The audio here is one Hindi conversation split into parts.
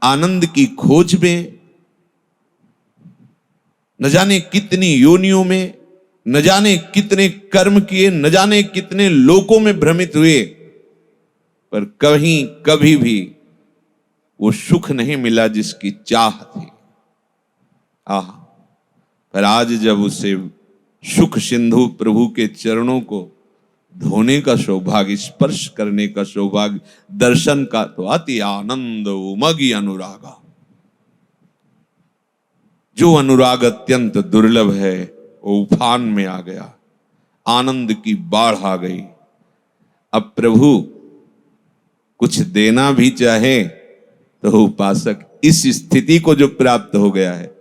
आनंद की खोज में न जाने कितनी योनियों में, न जाने कितने कर्म किए, न जाने कितने लोकों में भ्रमित हुए, पर कहीं कभी भी वो सुख नहीं मिला जिसकी चाह थी। पर आज जब उसे सुख सिंधु प्रभु के चरणों को धोने का सौभाग्य, स्पर्श करने का सौभाग्य, दर्शन का, तो अति आनंद उमगी अनुरागा। जो अनुराग अत्यंत दुर्लभ है वो उफान में आ गया, आनंद की बाढ़ आ गई। अब प्रभु कुछ देना भी चाहे तो उपासक इस स्थिति को जो प्राप्त हो गया है,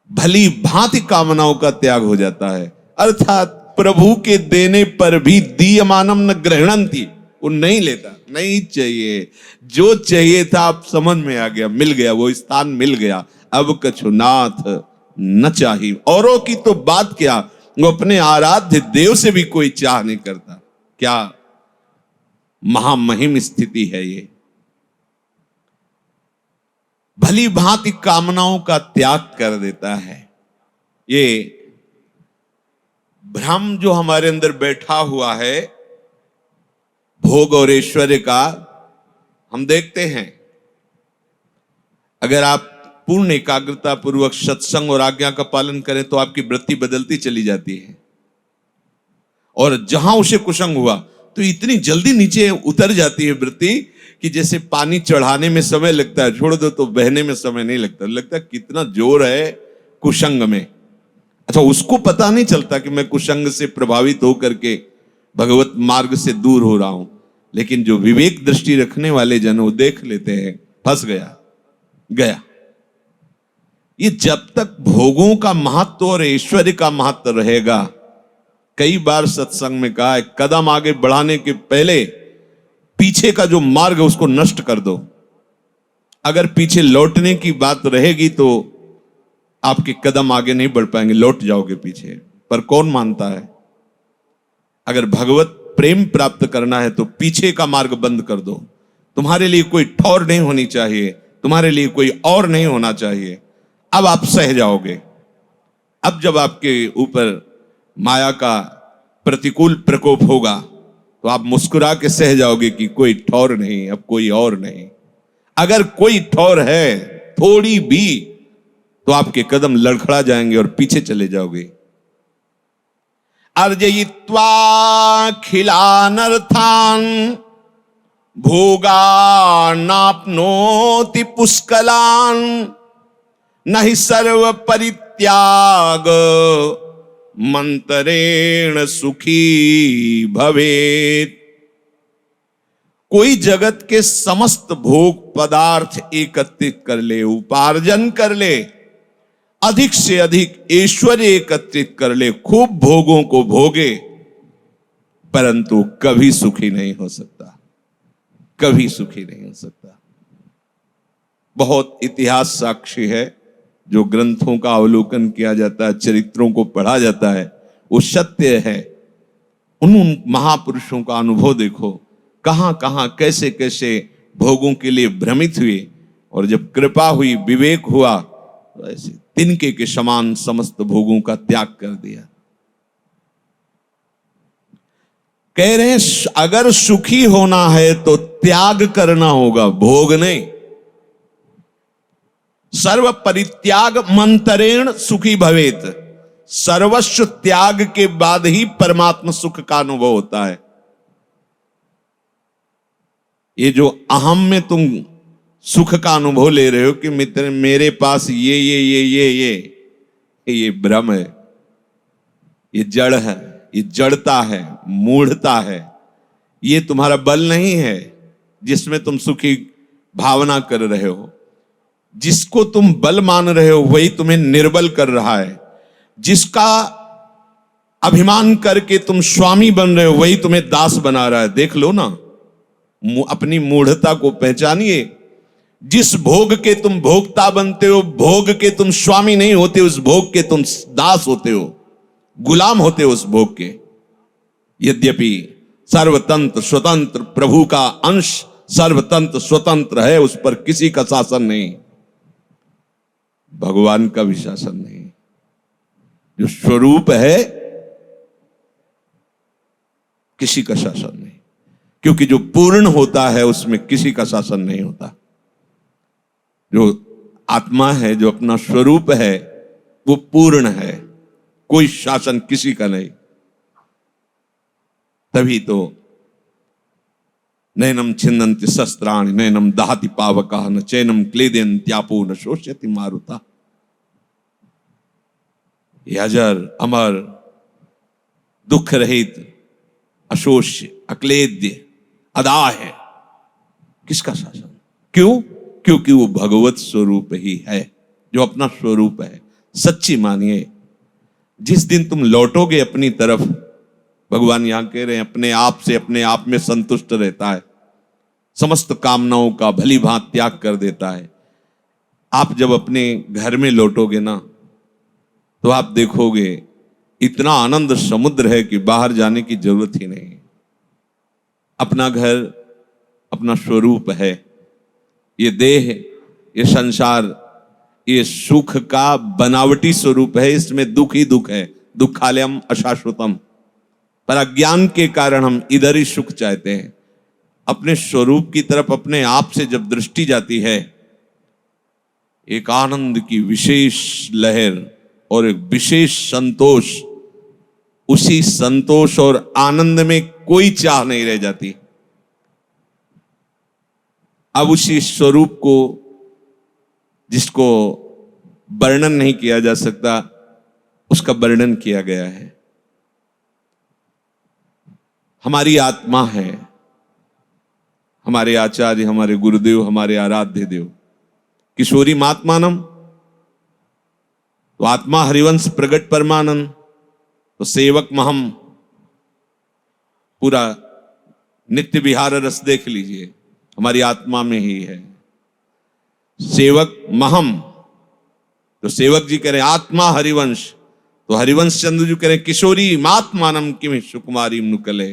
भली भांति कामनाओं का त्याग हो जाता है। अर्थात प्रभु के देने पर भी दीयमानम न ग्रहणंति, वो नहीं लेता, नहीं चाहिए, जो चाहिए था आप समझ में आ गया, मिल गया, वो स्थान मिल गया। अब कछुनाथ न चाहिए। औरों की तो बात क्या, वो अपने आराध्य देव से भी कोई चाह नहीं करता। क्या महामहिम स्थिति है ये। भली भांति कामनाओं का त्याग कर देता है। ये भ्रम जो हमारे अंदर बैठा हुआ है भोग और ऐश्वर्य का, हम देखते हैं अगर आप पूर्ण एकाग्रता पूर्वक सत्संग और आज्ञा का पालन करें तो आपकी वृत्ति बदलती चली जाती है। और जहां उसे कुसंग हुआ तो इतनी जल्दी नीचे उतर जाती है वृत्ति कि जैसे पानी चढ़ाने में समय लगता है, छोड़ दो तो बहने में समय नहीं लगता। लगता कितना जोर है कुसंग में। अच्छा, उसको पता नहीं चलता कि मैं कुसंग से प्रभावित होकर के भगवत मार्ग से दूर हो रहा हूं, लेकिन जो विवेक दृष्टि रखने वाले जन वो देख लेते हैं, फंस गया। ये जब तक भोगों का महत्व और ऐश्वर्य का महत्व रहेगा, कई बार सत्संग में कहा है, कदम आगे बढ़ाने के पहले पीछे का जो मार्ग है उसको नष्ट कर दो। अगर पीछे लौटने की बात रहेगी तो आपके कदम आगे नहीं बढ़ पाएंगे, लौट जाओगे पीछे। पर कौन मानता है? अगर भगवत प्रेम प्राप्त करना है तो पीछे का मार्ग बंद कर दो। तुम्हारे लिए कोई ठौर नहीं होनी चाहिए, तुम्हारे लिए कोई और नहीं होना चाहिए। अब आप सह जाओगे। अब जब आपके ऊपर माया का प्रतिकूल प्रकोप होगा तो आप मुस्कुरा के सह जाओगे कि कोई ठौर नहीं, अब कोई और नहीं। अगर कोई ठौर है थोड़ी भी तो आपके कदम लड़खड़ा जाएंगे और पीछे चले जाओगे। अर्जयित्वा खिलानर्थान भोगानाप्नोति पुष्कलान नहि सर्व परित्याग मंतरेण सुखी भवेत्। कोई जगत के समस्त भोग पदार्थ एकत्रित कर ले, उपार्जन कर ले, अधिक से अधिक ऐश्वर्य एकत्रित कर ले, खूब भोगों को भोगे, परंतु कभी सुखी नहीं हो सकता, कभी सुखी नहीं हो सकता। बहुत इतिहास साक्षी है, जो ग्रंथों का अवलोकन किया जाता है, चरित्रों को पढ़ा जाता है, वो सत्य है। उन महापुरुषों का अनुभव देखो, कहां कहां कैसे कैसे भोगों के लिए भ्रमित हुए, और जब कृपा हुई, विवेक हुआ, तो ऐसे तिनके के समान समस्त भोगों का त्याग कर दिया। कह रहे हैं अगर सुखी होना है तो त्याग करना होगा, भोग नहीं। सर्व परित्याग मंतरेण सुखी भवेत। सर्वस्व त्याग के बाद ही परमात्मा सुख का अनुभव होता है। ये जो अहम में तुम सुख का अनुभव ले रहे हो कि मित्र मेरे पास ये भ्रम है, ये जड़ है, ये जड़ता है, मूढ़ता है। ये तुम्हारा बल नहीं है जिसमें तुम सुखी भावना कर रहे हो। जिसको तुम बल मान रहे हो वही तुम्हें निर्बल कर रहा है। जिसका अभिमान करके तुम स्वामी बन रहे हो वही तुम्हें दास बना रहा है। देख लो ना, अपनी मूढ़ता को पहचानिए। जिस भोग के तुम भोक्ता बनते हो, भोग के तुम स्वामी नहीं होते, उस भोग के तुम दास होते हो, गुलाम होते हो उस भोग के। यद्यपि सर्वतंत्र स्वतंत्र प्रभु का अंश सर्वतंत्र स्वतंत्र है, उस पर किसी का शासन नहीं, भगवान का भी शासन नहीं। जो स्वरूप है किसी का शासन नहीं, क्योंकि जो पूर्ण होता है उसमें किसी का शासन नहीं होता। जो आत्मा है, जो अपना स्वरूप है, वो पूर्ण है, कोई शासन किसी का नहीं। तभी तो नैनम छिन्नन्ति शस्त्राणि नैनम दहति पावकः न चैनम क्लेदयन्त्यापो न शोष्यति मारुता। ये अजर अमर दुख रहित अशोष्य अक्लेद्य अदा है, किसका शासन? क्यों? क्योंकि वो भगवत स्वरूप ही है, जो अपना स्वरूप है। सच्ची मानिए, जिस दिन तुम लौटोगे अपनी तरफ, भगवान यहां कह रहे हैं अपने आप से अपने आप में संतुष्ट रहता है, समस्त कामनाओं का भली भांति त्याग कर देता है। आप जब अपने घर में लौटोगे ना, तो आप देखोगे इतना आनंद समुद्र है कि बाहर जाने की जरूरत ही नहीं। अपना घर अपना स्वरूप है। ये देह, ये संसार, ये सुख का बनावटी स्वरूप है, इसमें दुख ही दुख है। दुखालयम अशाश्वतम। पर अज्ञान के कारण हम इधर ही सुख चाहते हैं। अपने स्वरूप की तरफ अपने आप से जब दृष्टि जाती है, एक आनंद की विशेष लहर और एक विशेष संतोष, उसी संतोष और आनंद में कोई चाह नहीं रह जाती। अब उसी स्वरूप को, जिसको वर्णन नहीं किया जा सकता, उसका वर्णन किया गया है। हमारी आत्मा है, हमारे आचार्य, हमारे गुरुदेव, हमारे आराध्य देव किशोरी महात्मानम, तो आत्मा हरिवंश प्रगट परमानंद, तो सेवक महम, पूरा नित्य विहार रस देख लीजिए, हमारी आत्मा में ही है। सेवक महम, तो सेवक जी कह रहे आत्मा हरिवंश, तो हरिवंश चंद्र जी कह रहे किशोरी महात्मानम किम सुकुमारी नुकले।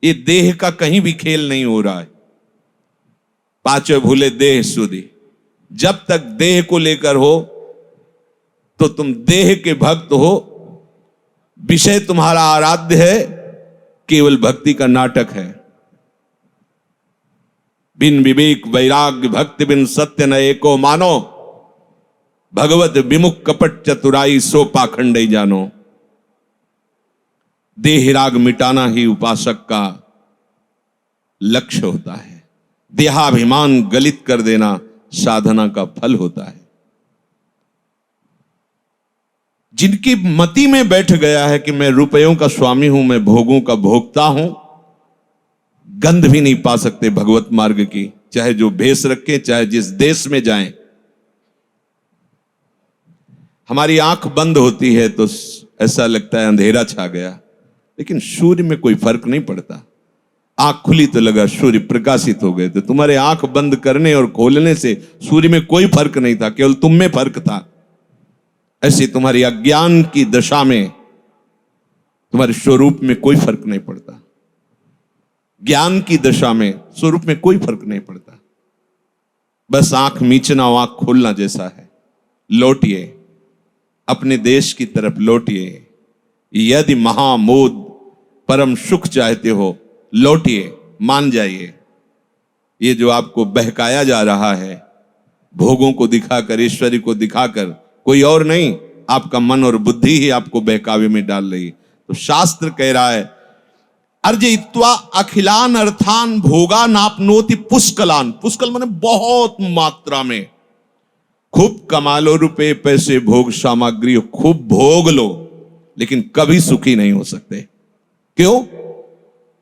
ये देह का कहीं भी खेल नहीं हो रहा है। पांचों भूले देह सुधी। जब तक देह को लेकर हो तो तुम देह के भक्त हो, विषय तुम्हारा आराध्य है, केवल भक्ति का नाटक है। बिन विवेक वैराग्य भक्ति बिन सत्य न एको मानो, भगवत विमुख कपट चतुराई सो पाखंड ही जानो। देह राग मिटाना ही उपासक का लक्ष्य होता है। देहाभिमान गलित कर देना साधना का फल होता है। जिनकी मति में बैठ गया है कि मैं रुपयों का स्वामी हूं, मैं भोगों का भोगता हूं, गंध भी नहीं पा सकते भगवत मार्ग की, चाहे जो भेष रखे, चाहे जिस देश में जाएं। हमारी आंख बंद होती है तो ऐसा लगता है अंधेरा छा गया, लेकिन सूर्य में कोई फर्क नहीं पड़ता। आंख खुली तो लगा सूर्य प्रकाशित हो गए। तो तुम्हारे आंख बंद करने और खोलने से सूर्य में कोई फर्क नहीं था, केवल तुम में फर्क था। ऐसे तुम्हारी अज्ञान की दशा में तुम्हारे स्वरूप में कोई फर्क नहीं पड़ता। ज्ञान की दशा में स्वरूप में कोई फर्क नहीं पड़ता। बस आंख मीचना और आंख खोलना जैसा है। लौटिए, अपने देश की तरफ लौटिए। यदि महामोद परम सुख चाहते हो, लौटिए, मान जाइए। ये जो आपको बहकाया जा रहा है, भोगों को दिखाकर, ऐश्वर्य को दिखाकर, कोई और नहीं, आपका मन और बुद्धि ही आपको बहकावे में डाल रही। तो शास्त्र कह रहा है अर्जयित्वा अखिलान अर्थान भोगा नापनोति पुष्कलान। पुष्कल माने बहुत मात्रा में। खूब कमा लो रुपए पैसे भोग सामग्री, खूब भोग लो, लेकिन कभी सुखी नहीं हो सकते। क्यों?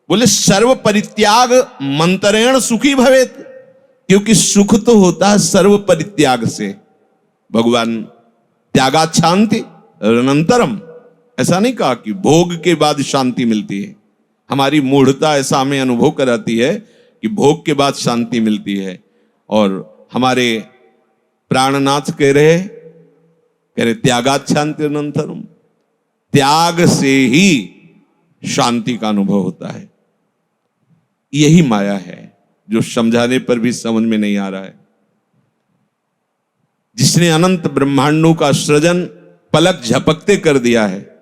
बोले सर्व परित्याग मंत्रेण सुखी भवेत। क्योंकि सुख तो होता है सर्व परित्याग से। भगवान त्यागात शांति अनंतरम, ऐसा नहीं कहा कि भोग के बाद शांति मिलती है। हमारी मूढ़ता ऐसा हमें अनुभव कराती है कि भोग के बाद शांति मिलती है। और हमारे प्राणनाथ कह रहे त्यागात शांति अनंतरम, त्याग से ही शांति का अनुभव होता है। यही माया है। जो समझाने पर भी समझ में नहीं आ रहा है। जिसने अनंत ब्रह्मांडों का सृजन पलक झपकते कर दिया है,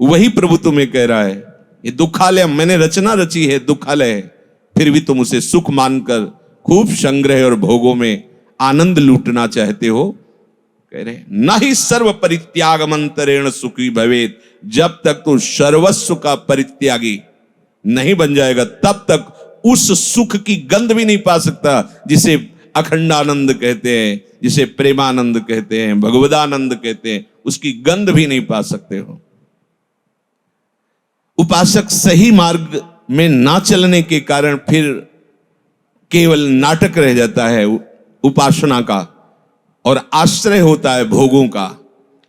वही प्रभु तुम्हें कह रहा है ये दुखालय, मैंने रचना रची है, दुखालय है, फिर भी तुम उसे सुख मानकर खूब संग्रह और भोगों में आनंद लूटना चाहते हो। कह रहे ना ही सर्व परित्यागमंतरेण सुखी भवेत, जब तक तू सर्वस्व का परित्यागी नहीं बन जाएगा तब तक उस सुख की गंध भी नहीं पा सकता जिसे अखंडानंद कहते हैं, जिसे प्रेमानंद कहते हैं, भगवदानंद कहते हैं, उसकी गंध भी नहीं पा सकते हो। उपासक सही मार्ग में ना चलने के कारण फिर केवल नाटक रह जाता है उपासना का, और आश्रय होता है भोगों का,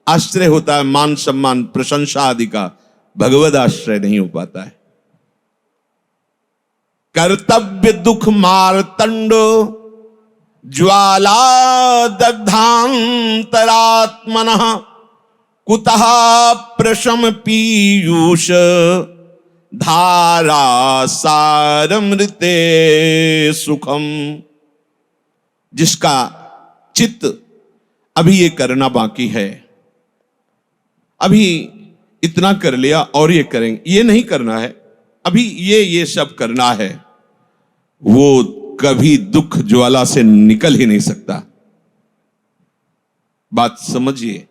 आश्रय होता है मान सम्मान प्रशंसा आदि का, भगवद आश्रय नहीं हो पाता है। कर्तव्य दुख मारतंड ज्वाला दग्धांतरात्मनः कुतः प्रशम पीयूष धारा सारमृते सुखम। जिसका चित्त अभी ये करना बाकी है, अभी इतना कर लिया और ये करेंगे, ये नहीं करना है, अभी ये सब करना है, वो कभी दुख ज्वाला से निकल ही नहीं सकता। बात समझिए,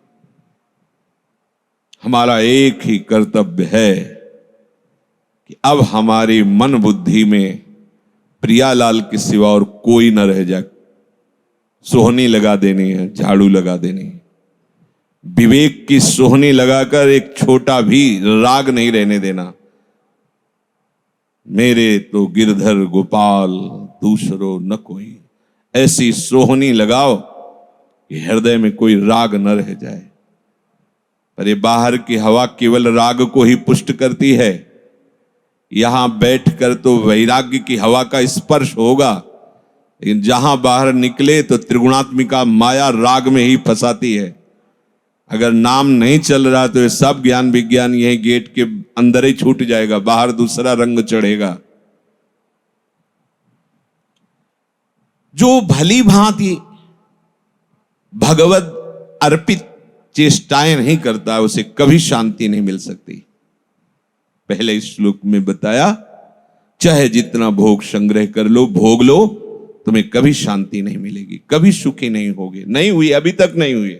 हमारा एक ही कर्तव्य है कि अब हमारी मन बुद्धि में प्रियालाल के सिवा और कोई न रह जाए। सोहनी लगा देनी है, झाड़ू लगा देनी है, विवेक की सोहनी लगाकर एक छोटा भी राग नहीं रहने देना। मेरे तो गिरधर गोपाल दूसरो न कोई, ऐसी सोहनी लगाओ कि हृदय में कोई राग न रह जाए। पर ये बाहर की हवा केवल राग को ही पुष्ट करती है, यहां बैठकर तो वैराग्य की हवा का स्पर्श होगा, लेकिन जहां बाहर निकले तो त्रिगुणात्मिका माया राग में ही फंसाती है। अगर नाम नहीं चल रहा तो ये सब ज्ञान विज्ञान यही गेट के अंदर ही छूट जाएगा, बाहर दूसरा रंग चढ़ेगा। जो भली भांति भगवत अर्पित चेष्टाएं नहीं करता, उसे कभी शांति नहीं मिल सकती। पहले इस श्लोक में बताया, चाहे जितना भोग संग्रह कर लो, भोग लो, तुम्हें कभी शांति नहीं मिलेगी, कभी सुखी नहीं होगे। नहीं हुई, अभी तक नहीं हुई।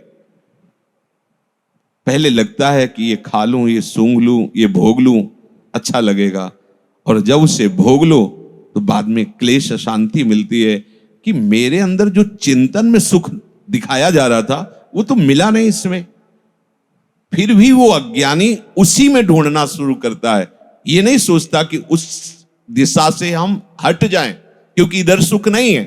पहले लगता है कि ये खा लूं, ये सूंघ लूं, ये भोग लूं, अच्छा लगेगा, और जब उसे भोग लो तो बाद में क्लेश अशांति मिलती है कि मेरे अंदर जो चिंतन में सुख दिखाया जा रहा था वो तो मिला नहीं इसमें। फिर भी वो अज्ञानी उसी में ढूंढना शुरू करता है, ये नहीं सोचता कि उस दिशा से हम हट जाएं, क्योंकि इधर सुख नहीं है।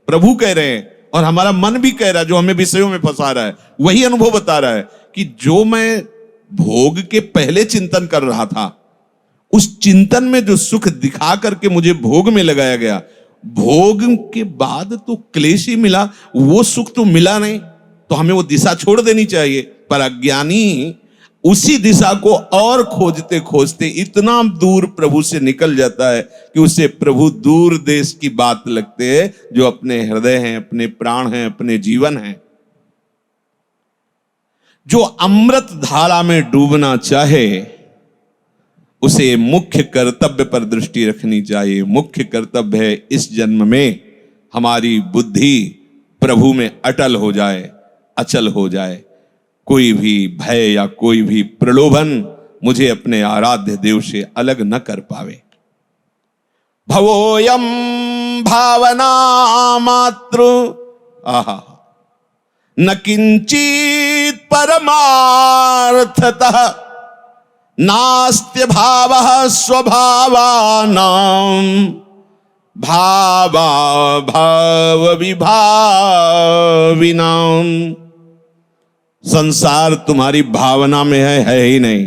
प्रभु कह रहे हैं और हमारा मन भी कह रहा है, जो हमें विषयों में फंसा रहा है, वही अनुभव बता रहा है कि जो मैं भोग के पहले चिंतन कर रहा था, उस चिंतन में जो सुख दिखा करके मुझे भोग में लगाया गया, भोग के बाद तो क्लेश ही मिला, वो सुख तो मिला नहीं, तो हमें वो दिशा छोड़ देनी चाहिए। पर अज्ञानी उसी दिशा को और खोजते खोजते इतना दूर प्रभु से निकल जाता है कि उसे प्रभु दूर देश की बात लगते हैं, जो अपने हृदय हैं, अपने प्राण हैं, अपने जीवन हैं। जो अमृत धारा में डूबना चाहे उसे मुख्य कर्तव्य पर दृष्टि रखनी चाहिए। मुख्य कर्तव्य है इस जन्म में हमारी बुद्धि प्रभु में अटल हो जाए, अचल हो जाए। कोई भी भय या कोई भी प्रलोभन मुझे अपने आराध्य देव से अलग न कर पावे। भवोयम भावना मात्र आहा न किंचित परमार्थतः नास्त्य भावः स्वभावानां भावा भाव विभाविनां। संसार तुम्हारी भावना में है ही नहीं।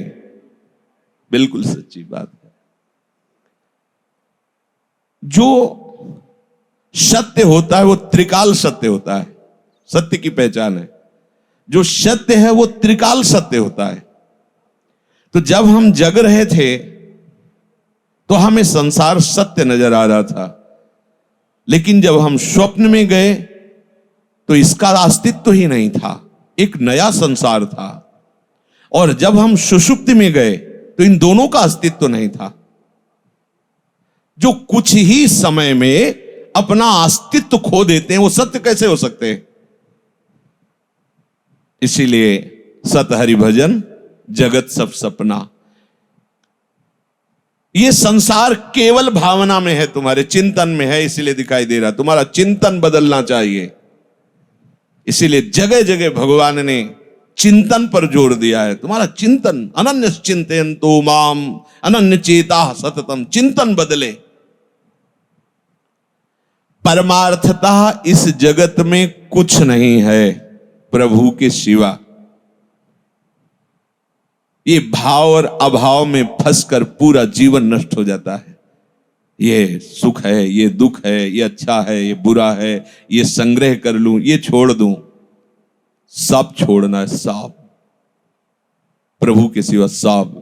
बिल्कुल सच्ची बात है। जो सत्य होता है वो त्रिकाल सत्य होता है, सत्य की पहचान है। जो सत्य है वो त्रिकाल सत्य होता है। तो जब हम जग रहे थे तो हमें संसार सत्य नजर आ रहा था, लेकिन जब हम स्वप्न में गए तो इसका अस्तित्व ही नहीं था, एक नया संसार था। और जब हम सुषुप्ति में गए तो इन दोनों का अस्तित्व नहीं था। जो कुछ ही समय में अपना अस्तित्व खो देते हैं वो सत्य कैसे हो सकते हैं? इसीलिए सत हरि भजन जगत सब सपना। ये संसार केवल भावना में है, तुम्हारे चिंतन में है, इसीलिए दिखाई दे रहा। तुम्हारा चिंतन बदलना चाहिए। इसीलिए जगह जगह भगवान ने चिंतन पर जोर दिया है। तुम्हारा चिंतन, अनन्य चिंतयन्तो माम अनन्य चेता सततम, चिंतन बदले। परमार्थतः इस जगत में कुछ नहीं है प्रभु के सिवा। ये भाव और अभाव में फंसकर पूरा जीवन नष्ट हो जाता है। ये सुख है, ये दुख है, ये अच्छा है, ये बुरा है, ये संग्रह कर लूं, ये छोड़ दूं। सब छोड़ना है, सब। प्रभु के सिवा सब।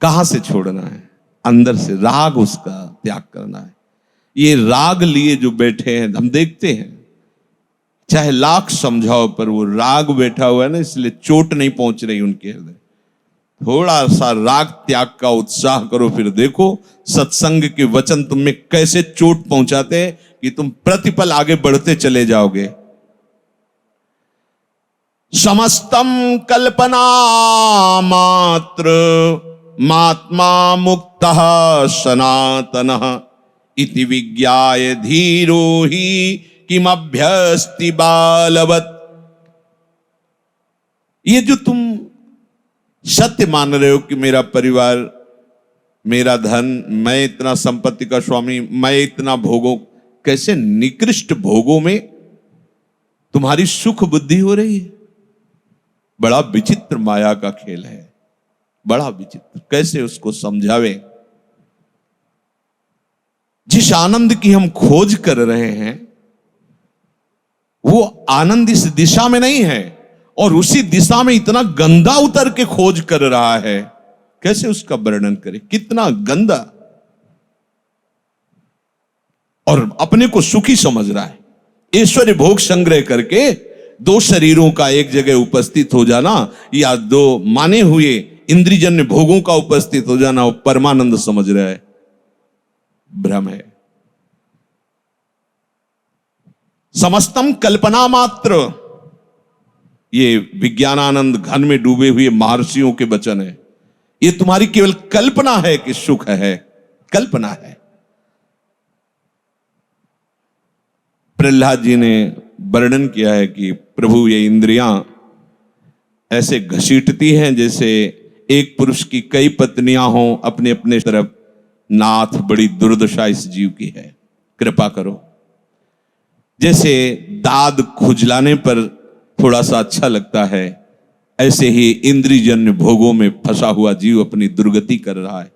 कहां से छोड़ना है? अंदर से। राग उसका त्याग करना है। ये राग लिए जो बैठे हैं, हम देखते हैं, चाहे लाख समझाओ पर वो राग बैठा हुआ है ना, इसलिए चोट नहीं पहुंच रही उनके हृदय। थोड़ा सा राग त्याग का उत्साह करो, फिर देखो सत्संग के वचन तुम में कैसे चोट पहुंचाते हैं कि तुम प्रतिपल आगे बढ़ते चले जाओगे। समस्तम कल्पना मात्र महात्मा मुक्तः सनातनः इति विज्ञाय धीरो ही किमभ्यस्ति बालवत्। ये जो तुम सत्य मान रहे हो कि मेरा परिवार, मेरा धन, मैं इतना संपत्ति का स्वामी, मैं इतना भोगों, कैसे निकृष्ट भोगों में तुम्हारी सुख बुद्धि हो रही है। बड़ा विचित्र माया का खेल है, बड़ा विचित्र। कैसे उसको समझावे? जिस आनंद की हम खोज कर रहे हैं वो आनंद इस दिशा में नहीं है, और उसी दिशा में इतना गंदा उतर के खोज कर रहा है। कैसे उसका वर्णन करें? कितना गंदा, और अपने को सुखी समझ रहा है। ऐश्वर्य भोग संग्रह करके दो शरीरों का एक जगह उपस्थित हो जाना, या दो माने हुए इंद्रियजन्य भोगों का उपस्थित हो जाना, वो परमानंद समझ रहा है। भ्रम है। समस्तम कल्पना मात्र, ये विज्ञानानंद घन में डूबे हुए महर्षियों के वचन है। ये तुम्हारी केवल कल्पना है कि सुख है, कल्पना है। प्रहलाद जी ने वर्णन किया है कि प्रभु ये इंद्रियां ऐसे घसीटती हैं जैसे एक पुरुष की कई पत्नियां हों अपने अपने तरफ। नाथ, बड़ी दुर्दशा इस जीव की है, कृपा करो। जैसे दाद खुजलाने पर थोड़ा सा अच्छा लगता है, ऐसे ही इंद्रियजन्य भोगों में फंसा हुआ जीव अपनी दुर्गति कर रहा है।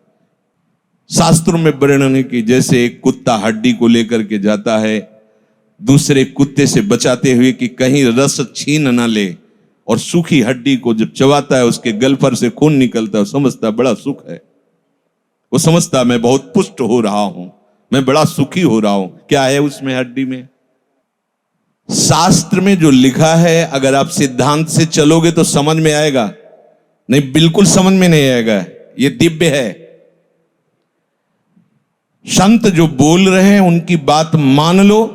शास्त्रों में वर्णन है कि जैसे एक कुत्ता हड्डी को लेकर के जाता है दूसरे कुत्ते से बचाते हुए कि कहीं रस छीन न ले, और सूखी हड्डी को जब चबाता है उसके गलफर से खून निकलता है, समझता बड़ा सुख है। वो समझता मैं बहुत पुष्ट हो रहा हूं, मैं बड़ा सुखी हो रहा हूं। क्या है उसमें हड्डी में? शास्त्र में जो लिखा है अगर आप सिद्धांत से चलोगे तो समझ में आएगा, नहीं बिल्कुल समझ में नहीं आएगा। ये दिव्य है। संत जो बोल रहे हैं उनकी बात मान लो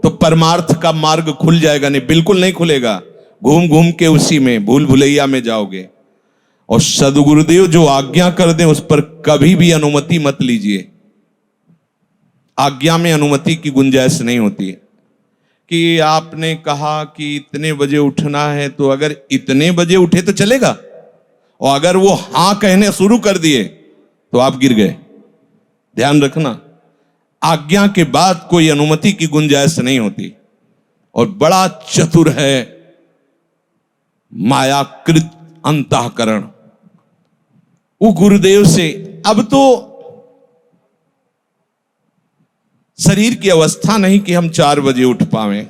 तो परमार्थ का मार्ग खुल जाएगा, नहीं बिल्कुल नहीं खुलेगा। घूम घूम के उसी में भूल भुलैया में जाओगे। और सदगुरुदेव जो आज्ञा कर दें उस पर कभी भी अनुमति मत लीजिए। आज्ञा में अनुमति की गुंजाइश नहीं होती है। कि आपने कहा कि इतने बजे उठना है, तो अगर इतने बजे उठे तो चलेगा, और अगर वो हां कहने शुरू कर दिए तो आप गिर गए। ध्यान रखना, आज्ञा के बाद कोई अनुमति की गुंजाइश नहीं होती। और बड़ा चतुर है मायाकृत अंतःकरण। वो गुरुदेव से अब तो शरीर की अवस्था नहीं कि हम 4 बजे उठ पावें,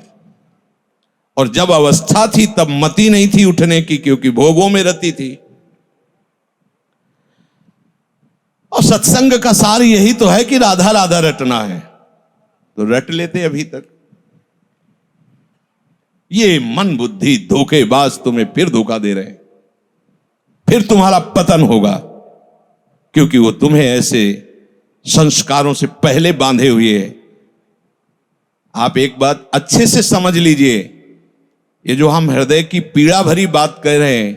और जब अवस्था थी तब मति नहीं थी उठने की, क्योंकि भोगों में रती थी। और सत्संग का सार यही तो है कि राधा राधा रटना है। तो रट लेते अभी तक। ये मन बुद्धि धोखेबाज तुम्हें फिर धोखा दे रहे हैं, फिर तुम्हारा पतन होगा, क्योंकि वो तुम्हें ऐसे संस्कारों से पहले बांधे हुए है। आप एक बात अच्छे से समझ लीजिए, ये जो हम हृदय की पीड़ा भरी बात कह रहे हैं,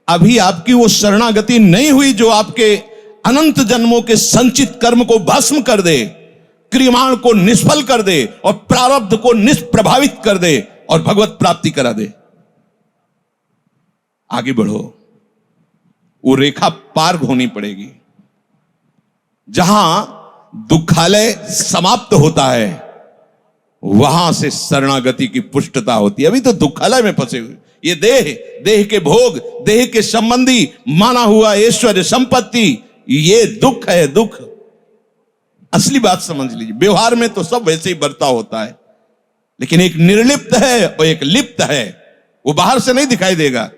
अभी आपकी वो शरणागति नहीं हुई जो आपके अनंत जन्मों के संचित कर्म को भस्म कर दे, क्रियमाण को निष्फल कर दे और प्रारब्ध को निष्प्रभावित कर दे और भगवत प्राप्ति करा दे। आगे बढ़ो, वो रेखा पार होनी पड़ेगी। जहां दुखालय समाप्त होता है वहां से शरणागति की पुष्टता होती है। अभी तो दुखालय में फंसे हुए, ये देह के भोग, देह के संबंधी माना हुआ ऐश्वर्य संपत्ति, ये दुख है। दुख असली बात समझ लीजिए। व्यवहार में तो सब वैसे ही बर्ताव होता है, लेकिन एक निर्लिप्त है और एक लिप्त है। वो बाहर से नहीं दिखाई देगा।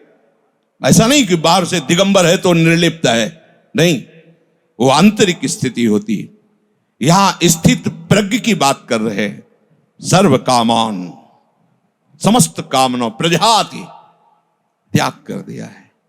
ऐसा नहीं कि बाहर से दिगंबर है तो निर्लिप्त है, नहीं, वो आंतरिक स्थिति होती है। यहां स्थित प्रज्ञ की बात कर रहे हैं। सर्व कामान, समस्त कामना प्रजाति त्याग कर दिया है।